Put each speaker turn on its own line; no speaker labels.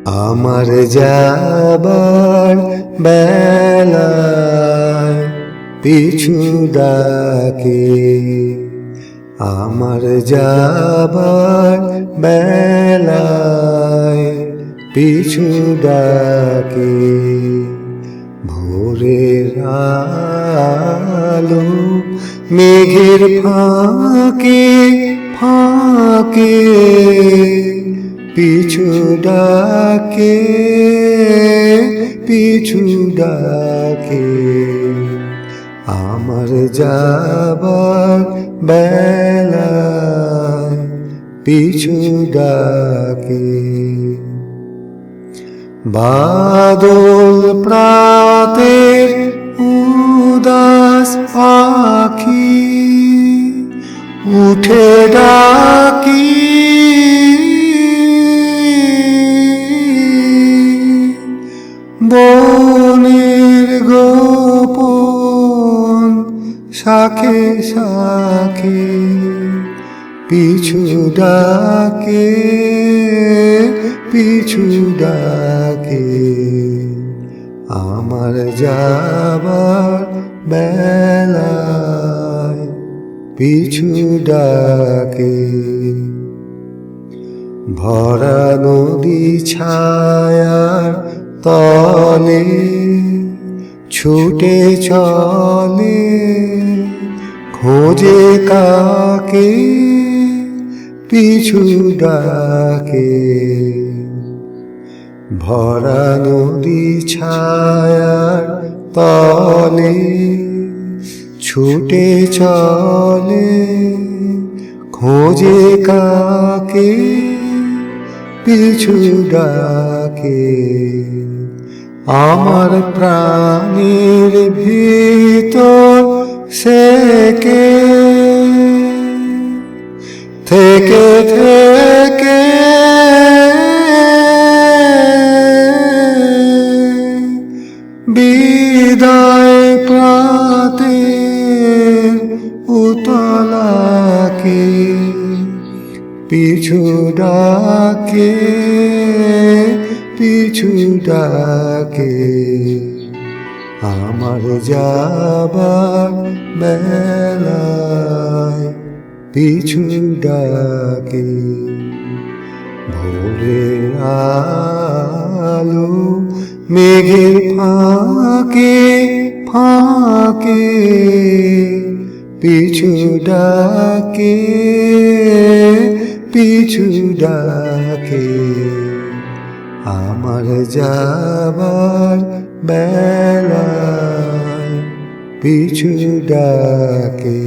আমার যাবার বেলায় পিছু ডাকে, আমার যাবার বেলায় পিছু ডাকে। ভোরের আলো মেঘের ফাঁকে ফাঁকে পিছু ডাকে, পিছু ডাকে। আমার যাবার বেলায় পিছু ডাকে। বাদল প্রাতের উদাস পাখি উঠে ডাকি, বনের গোপন শাখে শাখে পিছু ডাকে, পিছু ডাকে। আমার যাবার বেলায় পিছু ডাকে। ভরা নদী ছায়ার তলে ছুটে চলে, খোঁজে কাকে পিছু ডাকে। ভরা নদী ছায়ার তলে ছুটে চলে, খোঁজে কাকে পিছু ডাকে। আমার প্রাণের ভিতর সেকে থেকে থেকে বিদায় প্রাতের উতলাকে পিছু ডাকে, পিছু ডাকে। আমার যাবার বেলায় পিছু ডাকে। ভোরের আলো মেঘের ফাঁকে ফাঁকে পিছু ডাকে, পিছু ডাকে। আমার যাবার বেলায় পিছু ডাকে।